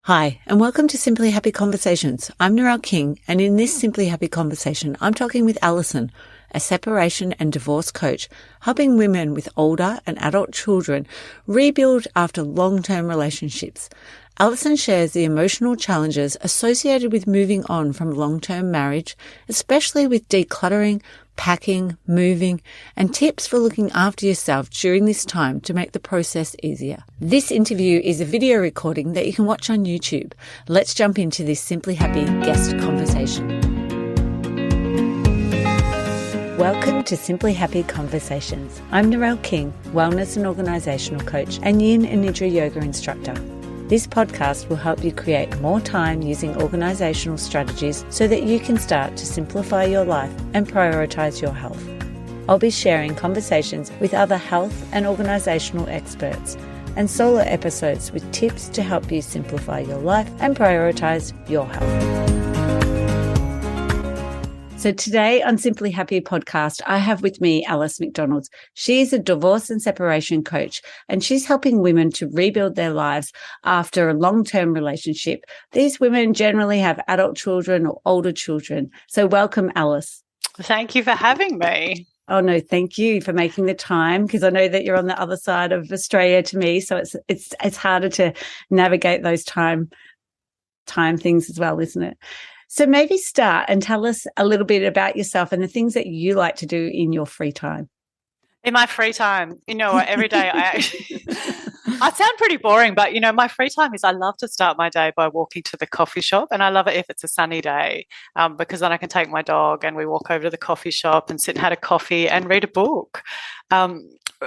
Hi, and welcome to Simply Happy Conversations. I'm Narelle King, and in this Simply Happy conversation, I'm talking with Alison, a separation and divorce coach, helping women with older and adult children rebuild after long-term relationships. Alison shares the emotional challenges associated with moving on from long-term marriage, especially with decluttering, packing, moving, and tips for looking after yourself during this time to make the process easier. This interview is a video recording that you can watch on YouTube. Let's jump into this Simply Happy guest conversation. Welcome to Simply Happy Conversations. I'm Narelle King, wellness and organisational coach and Yin and Nidra yoga instructor. This podcast will help you create more time using organisational strategies so that you can start to simplify your life and prioritise your health. I'll be sharing conversations with other health and organisational experts and solo episodes with tips to help you simplify your life and prioritise your health. So today on Simply Happy podcast, I have with me Alice McDonald. She's a divorce and separation coach, and she's helping women to rebuild their lives after a long-term relationship. These women generally have adult children or older children. So welcome, Alice. Thank you for having me. Oh, no, thank you for making the time, because I know that you're on the other side of Australia to me, so it's harder to navigate those time things as well, isn't it? So maybe start and tell us a little bit about yourself and the things that you like to do in your free time. In my free time, every day I sound pretty boring, but, my free time is I love to start my day by walking to the coffee shop, and I love it if it's a sunny day because then I can take my dog and we walk over to the coffee shop and sit and have a coffee and read a book.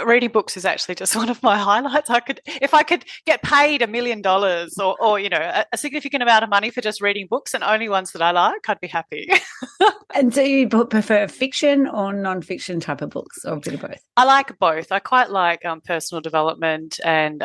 Reading books is actually just one of my highlights. If I could get paid $1 million or a significant amount of money for just reading books and only ones that I like, I'd be happy. And do you prefer fiction or non-fiction type of books, or a bit of both? I like both. I quite like personal development and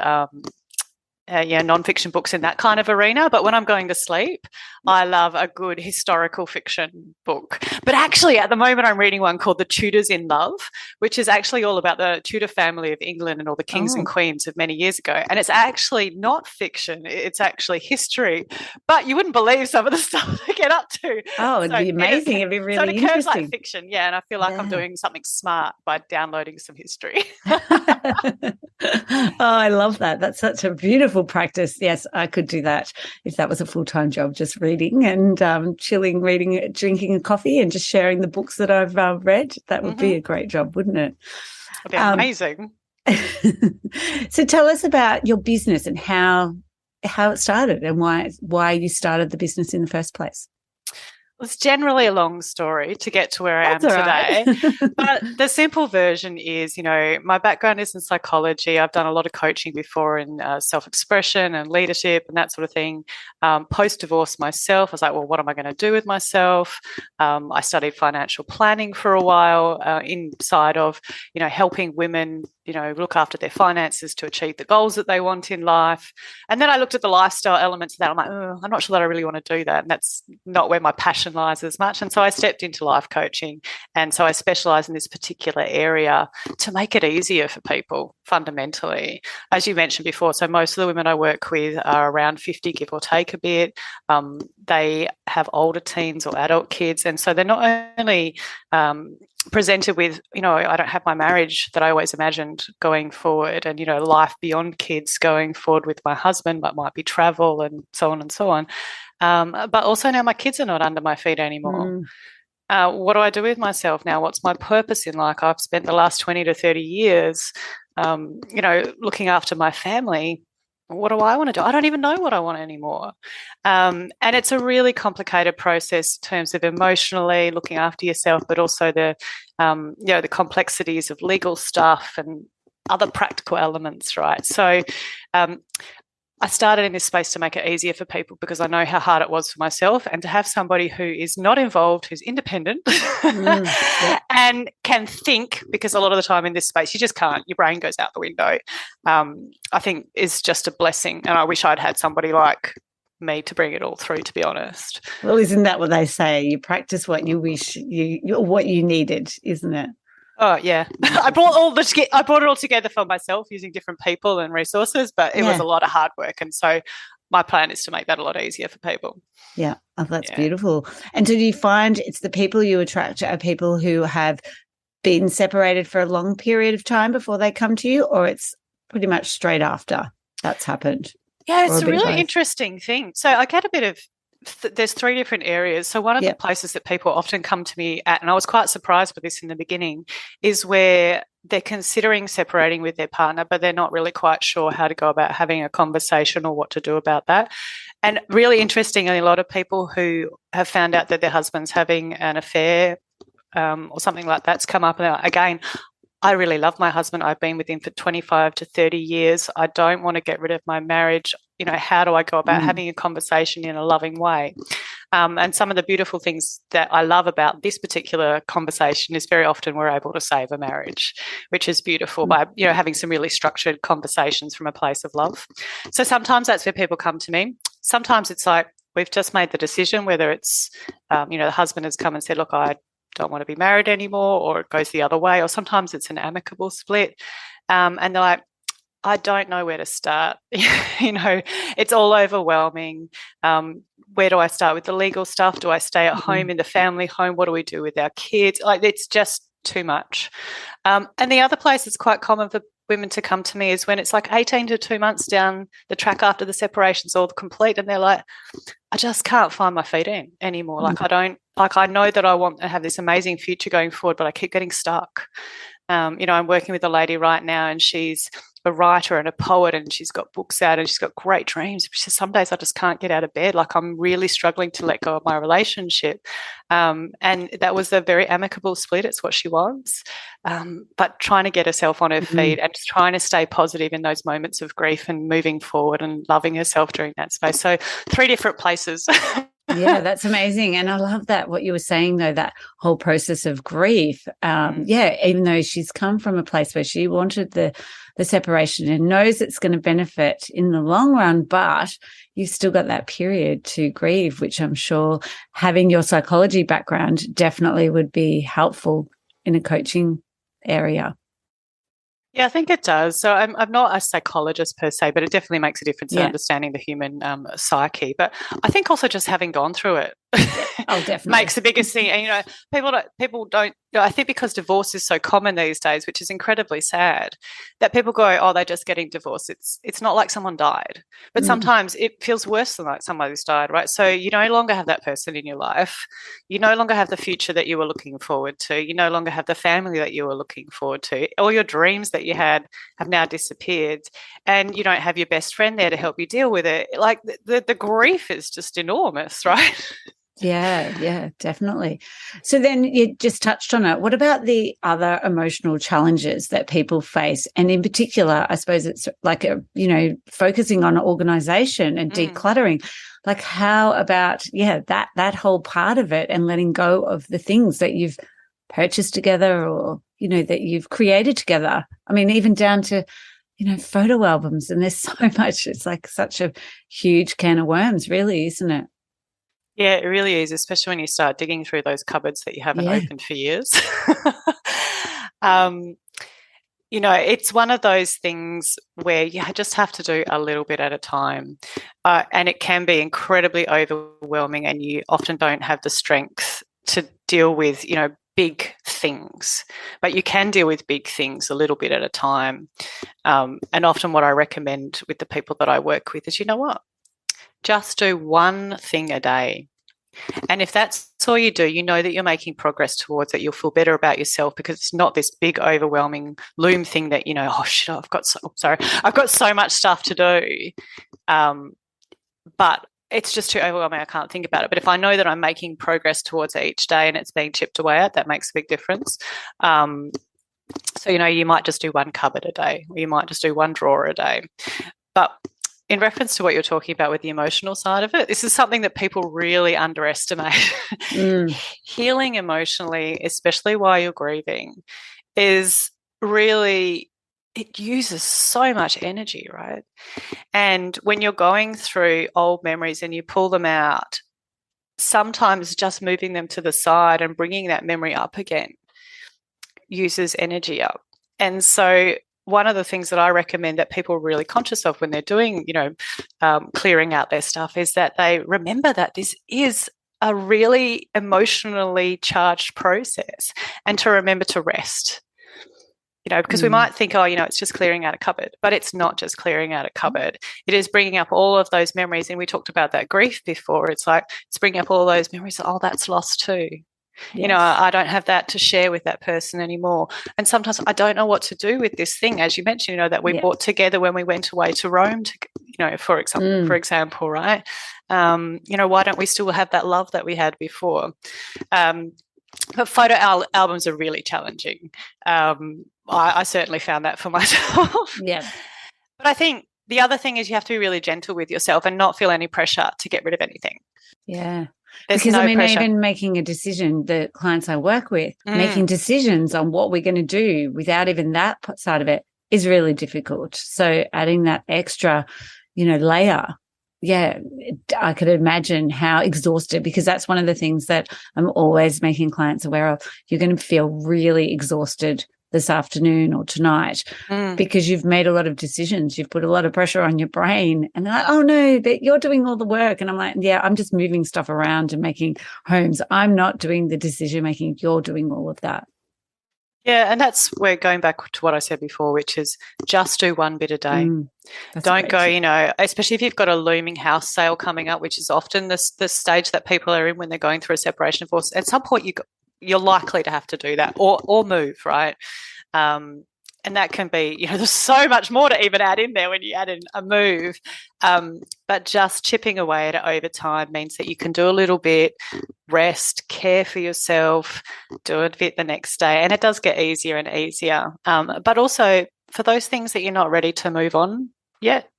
non-fiction books in that kind of arena. But when I'm going to sleep, I love a good historical fiction book. But actually, at the moment, I'm reading one called The Tudors in Love, which is actually all about the Tudor family of England and all the kings and queens of many years ago. And it's actually not fiction. It's actually history. But you wouldn't believe some of the stuff they get up to. Oh, it'd be amazing. It'd be really interesting. So it occurs like fiction, yeah. And I feel like I'm doing something smart by downloading some history. Oh, I love that. That's such a beautiful practice. Yes, I could do that if that was a full-time job, just reading and chilling, reading, drinking a coffee and just sharing the books that I've read. That would be a great job, wouldn't it? It'd be amazing. So tell us about your business and how it started and why you started the business in the first place. It's generally a long story to get to where I am today. But the simple version is, my background is in psychology. I've done a lot of coaching before in self-expression and leadership and that sort of thing. Post-divorce myself, I was like, well, what am I going to do with myself? I studied financial planning for a while inside of, helping women look after their finances to achieve the goals that they want in life. And then I looked at the lifestyle elements of that. I'm like, I'm not sure that I really want to do that. And that's not where my passion lies as much. And so I stepped into life coaching. And so I specialize in this particular area to make it easier for people fundamentally. As you mentioned before, so most of the women I work with are around 50, give or take a bit. They have older teens or adult kids. And so they're not only presented with, I don't have my marriage that I always imagined going forward and, life beyond kids going forward with my husband, but might be travel and so on and so on. But also now my kids are not under my feet anymore. What do I do with myself now? What's my purpose in life? I've spent the last 20 to 30 years, looking after my family. What do I want to do? I don't even know what I want anymore. And it's a really complicated process in terms of emotionally looking after yourself, but also the complexities of legal stuff and other practical elements, right? So I started in this space to make it easier for people because I know how hard it was for myself, and to have somebody who is not involved, who's independent and can think, because a lot of the time in this space you just can't, your brain goes out the window, I think is just a blessing. And I wish I'd had somebody like me to bring it all through, to be honest. Well, isn't that what they say? You practice what you wish what you needed, isn't it? Oh, yeah. I brought it all together for myself using different people and resources, but it was a lot of hard work. And so my plan is to make that a lot easier for people. Yeah, oh, that's beautiful. And do you find it's the people you attract are people who have been separated for a long period of time before they come to you, or it's pretty much straight after that's happened? Yeah, it's a really interesting thing. So I get a bit of there's 3 different areas. So one of the places that people often come to me at, and I was quite surprised with this in the beginning, is where they're considering separating with their partner, but they're not really quite sure how to go about having a conversation or what to do about that. And really interestingly, a lot of people who have found out that their husband's having an affair or something like that's come up. And again, I really love my husband. I've been with him for 25 to 30 years. I don't want to get rid of my marriage. You know, how do I go about having a conversation in a loving way? And some of the beautiful things that I love about this particular conversation is very often we're able to save a marriage, which is beautiful by, you know, having some really structured conversations from a place of love. So sometimes that's where people come to me. Sometimes it's like we've just made the decision, whether it's, you know, the husband has come and said, look, I don't want to be married anymore, or it goes the other way, or sometimes it's an amicable split. And they're like, I don't know where to start. You know, it's all overwhelming. Where do I start with the legal stuff? Do I stay at home in the family home? What do we do with our kids? Like, it's just too much. And the other place that's quite common for women to come to me is when it's like 18 to 2 months down the track after the separation's all complete, and they're like, I just can't find my feet in anymore. Like, I know that I want to have this amazing future going forward, but I keep getting stuck. You know, I'm working with a lady right now, and she's a writer and a poet, and she's got books out and she's got great dreams. She says, some days I just can't get out of bed. Like, I'm really struggling to let go of my relationship. And that was a very amicable split. It's what she wants. But trying to get herself on her feet and just trying to stay positive in those moments of grief and moving forward and loving herself during that space. So 3 different places. Yeah, that's amazing. And I love that, what you were saying, though, that whole process of grief. Yeah, even though she's come from a place where she wanted the separation and knows it's going to benefit in the long run, but you've still got that period to grieve, which I'm sure having your psychology background definitely would be helpful in a coaching area. Yeah, I think it does. So I'm not a psychologist per se, but it definitely makes a difference in understanding the human psyche. But I think also just having gone through it makes the biggest thing. And, you know, people don't, you know, I think because divorce is so common these days, which is incredibly sad, that people go, oh, they're just getting divorced. It's not like someone died. But sometimes it feels worse than like somebody's died, right? So you no longer have that person in your life. You no longer have the future that you were looking forward to. You no longer have the family that you were looking forward to. All your dreams that you had have now disappeared, and you don't have your best friend there to help you deal with it. Like, the grief is just enormous, right? Yeah, definitely. So then you just touched on it. What about the other emotional challenges that people face? And in particular, I suppose it's like, focusing on organization and decluttering. Like, how about, that whole part of it, and letting go of the things that you've purchased together, or, you know, that you've created together. I mean, even down to, you know, photo albums, and there's so much. It's like such a huge can of worms, really, isn't it? Yeah, it really is, especially when you start digging through those cupboards that you haven't opened for years. You know, it's one of those things where you just have to do a little bit at a time. And it can be incredibly overwhelming, and you often don't have the strength to deal with, you know, big things. But you can deal with big things a little bit at a time. And often what I recommend with the people that I work with is, you know what? Just do one thing a day. And if that's all you do, you know that you're making progress towards it. You'll feel better about yourself, because it's not this big, overwhelming loom thing that, you know, oh shit, I've got so much stuff to do. But it's just too overwhelming. I can't think about it. But if I know that I'm making progress towards it each day and it's being chipped away at, that makes a big difference. So, you know, you might just do one cupboard a day, or you might just do one drawer a day. But in reference to what you're talking about with the emotional side of it, this is something that people really underestimate. Healing emotionally, especially while you're grieving, is really, it uses so much energy, right? And when you're going through old memories and you pull them out, sometimes just moving them to the side and bringing that memory up again uses energy up. And so one of the things that I recommend that people are really conscious of when they're doing, clearing out their stuff is that they remember that this is a really emotionally charged process, and to remember to rest. Because we might think, it's just clearing out a cupboard, but it's not just clearing out a cupboard. It is bringing up all of those memories. And we talked about that grief before. It's like, it's bringing up all those memories. Oh, that's lost too. Yes. I don't have that to share with that person anymore. And sometimes I don't know what to do with this thing, as you mentioned, that we bought together when we went away to Rome, for example, right? Why don't we still have that love that we had before? But photo albums are really challenging. I certainly found that for myself. Yeah. But I think the other thing is you have to be really gentle with yourself and not feel any pressure to get rid of anything. Yeah. There's because pressure. Even making a decision, the clients I work with, making decisions on what we're going to do without even that side of it is really difficult. So adding that extra, layer, I could imagine how exhausted, because that's one of the things that I'm always making clients aware of. You're going to feel really exhausted this afternoon or tonight because you've made a lot of decisions. You've put a lot of pressure on your brain, and they're like, oh no, but you're doing all the work. And I'm like, yeah, I'm just moving stuff around and making homes. I'm not doing the decision making. You're doing all of that. Yeah, and we're going back to what I said before, which is just do one bit a day. Don't go, especially if you've got a looming house sale coming up, which is often the stage that people are in when they're going through a separation divorce. At some point, you're likely to have to do that or move, right? And that can be, there's so much more to even add in there when you add in a move. But just chipping away at it over time means that you can do a little bit, rest, care for yourself, do a bit the next day. And it does get easier and easier. But also for those things that you're not ready to move on yet,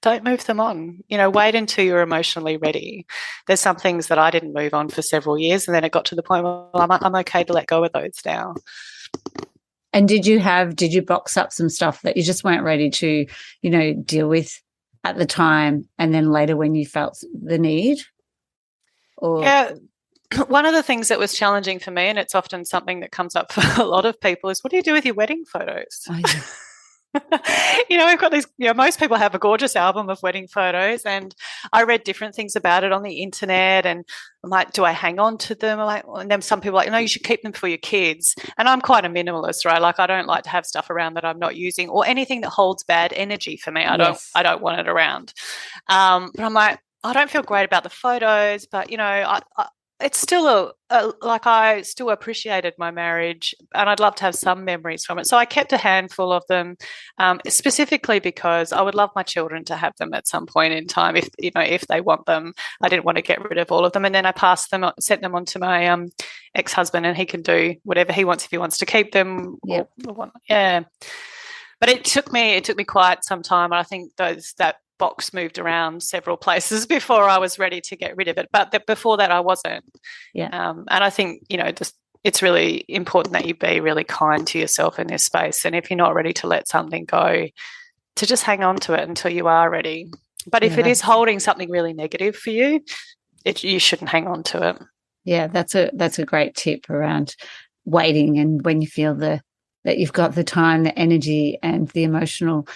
don't move them on. Wait until you're emotionally ready. There's some things that I didn't move on for several years, and then it got to the point where I'm okay to let go of those now. And did you box up some stuff that you just weren't ready to, deal with at the time, and then later when you felt the need? Yeah. One of the things that was challenging for me, and it's often something that comes up for a lot of people, is what do you do with your wedding photos? Oh, yeah. We've got these, most people have a gorgeous album of wedding photos, and I read different things about it on the internet, and I'm like, do I hang on to them? And then some people are like, no, you should keep them for your kids. And I'm quite a minimalist, right? Like, I don't like to have stuff around that I'm not using, or anything that holds bad energy for me. I don't want it around. But I'm like, I don't feel great about the photos, but it's still I still appreciated my marriage, and I'd love to have some memories from it. So I kept a handful of them, specifically because I would love my children to have them at some point in time if they want them. I didn't want to get rid of all of them, and then I sent them on to my ex-husband, and he can do whatever he wants if he wants to keep them. Yep. Yeah. But it took me quite some time, and I think that box moved around several places before I was ready to get rid of it. But before that, I wasn't. Yeah. And I think, it's really important that you be really kind to yourself in this space. And if you're not ready to let something go, to just hang on to it until you are ready. But if it is holding something really negative for you, you shouldn't hang on to it. Yeah, that's a great tip around waiting, and when you feel that you've got the time, the energy, and the emotional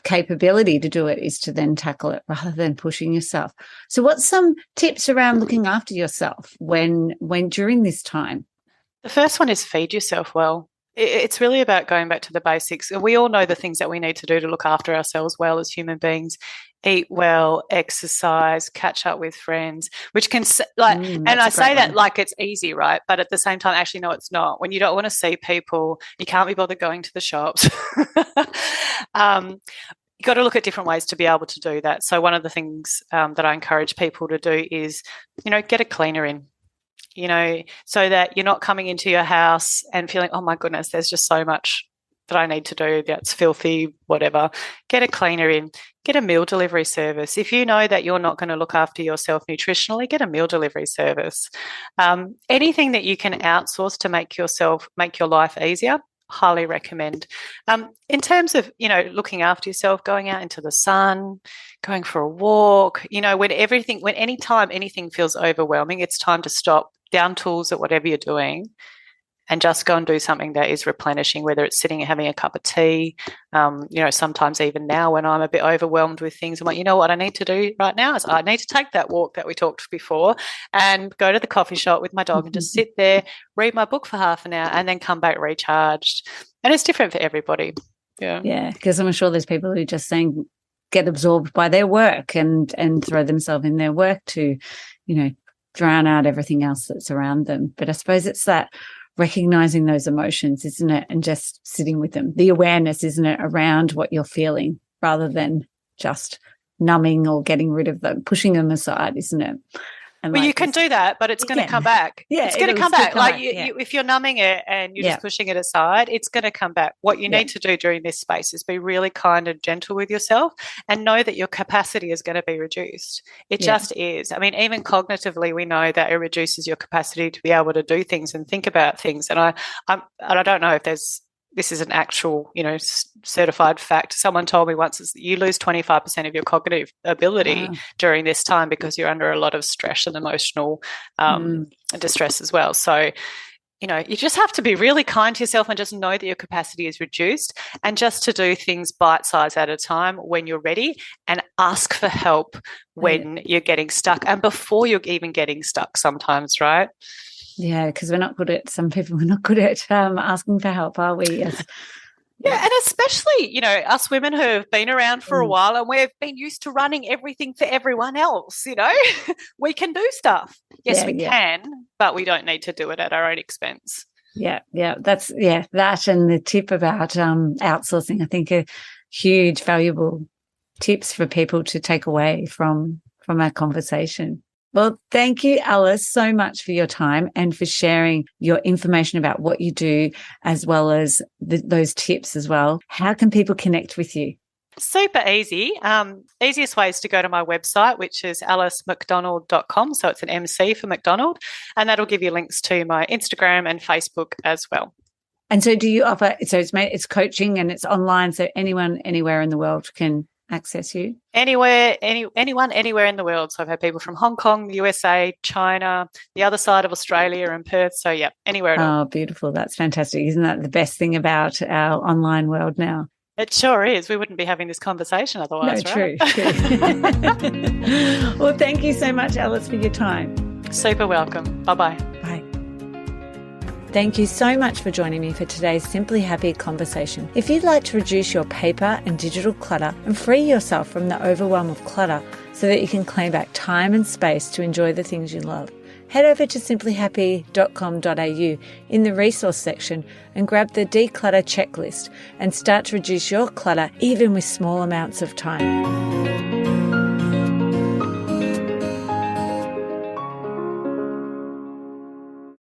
capability to do it, is to then tackle it rather than pushing yourself. So what's some tips around looking after yourself when during this time? The first one is feed yourself well. It's really about going back to the basics. We all know the things that we need to do to look after ourselves well as human beings. Eat well, exercise, catch up with friends, which can and I say that like it's easy, right? But at the same time, actually, no, it's not. When you don't want to see people, you can't be bothered going to the shops. You've got to look at different ways to be able to do that. So one of the things that I encourage people to do is, get a cleaner in. So that you're not coming into your house and feeling, oh my goodness, there's just so much that I need to do that's filthy, whatever. Get a cleaner in, get a meal delivery service. If you know that you're not going to look after yourself nutritionally, get a meal delivery service. Anything that you can outsource to make your life easier, highly recommend. In terms of, looking after yourself, going out into the sun, going for a walk, anytime anything feels overwhelming, it's time to stop, down tools at whatever you're doing, and just go and do something that is replenishing, whether it's sitting and having a cup of tea. Sometimes even now when I'm a bit overwhelmed with things, I'm like, you know what I need to do right now is I need to take that walk that we talked before and go to the coffee shop with my dog and just sit there, read my book for half an hour and then come back recharged. And it's different for everybody. Yeah, because I'm sure there's people who just get absorbed by their work and throw themselves in their work to, drown out everything else that's around them. But I suppose it's that recognizing those emotions, isn't it? And just sitting with them. The awareness, isn't it, around what you're feeling rather than just numbing or getting rid of them, pushing them aside, isn't it? And you can do that, but it's going to come back. Yeah, it's going to come back. If you're numbing it and you're just pushing it aside, it's going to come back. What you need to do during this space is be really kind and gentle with yourself and know that your capacity is going to be reduced. It just is. I mean, even cognitively, we know that it reduces your capacity to be able to do things and think about things. And I don't know if this is an actual, certified fact. Someone told me once is you lose 25% of your cognitive ability during this time because you're under a lot of stress and emotional distress as well. So, you just have to be really kind to yourself and just know that your capacity is reduced and just to do things bite-sized at a time when you're ready and ask for help when you're getting stuck and before you're even getting stuck sometimes, right? Yeah, because we're not good at asking for help, are we? Yes. Yeah, and especially, us women who have been around for a while and we've been used to running everything for everyone else, we can do stuff. Yes, we can, but we don't need to do it at our own expense. Yeah, that and the tip about outsourcing, I think are huge, valuable tips for people to take away from our conversation. Well, thank you, Alice, so much for your time and for sharing your information about what you do as well as those tips as well. How can people connect with you? Super easy. Easiest way is to go to my website, which is alicemcdonald.com. So it's an MC for McDonald, and that'll give you links to my Instagram and Facebook as well. And so do you offer, it's coaching and it's online, so anyone, anywhere in the world can access you? Anyone, anywhere in the world. So I've had people from Hong Kong, the USA, China, the other side of Australia and Perth. So yeah, anywhere at all. Oh, beautiful. That's fantastic. Isn't that the best thing about our online world now? It sure is. We wouldn't be having this conversation otherwise, right? True. Well, thank you so much, Alice, for your time. Super welcome. Bye-bye. Bye. Thank you so much for joining me for today's Simply Happy conversation. If you'd like to reduce your paper and digital clutter and free yourself from the overwhelm of clutter so that you can claim back time and space to enjoy the things you love, head over to simplyhappy.com.au in the resource section and grab the declutter checklist and start to reduce your clutter even with small amounts of time.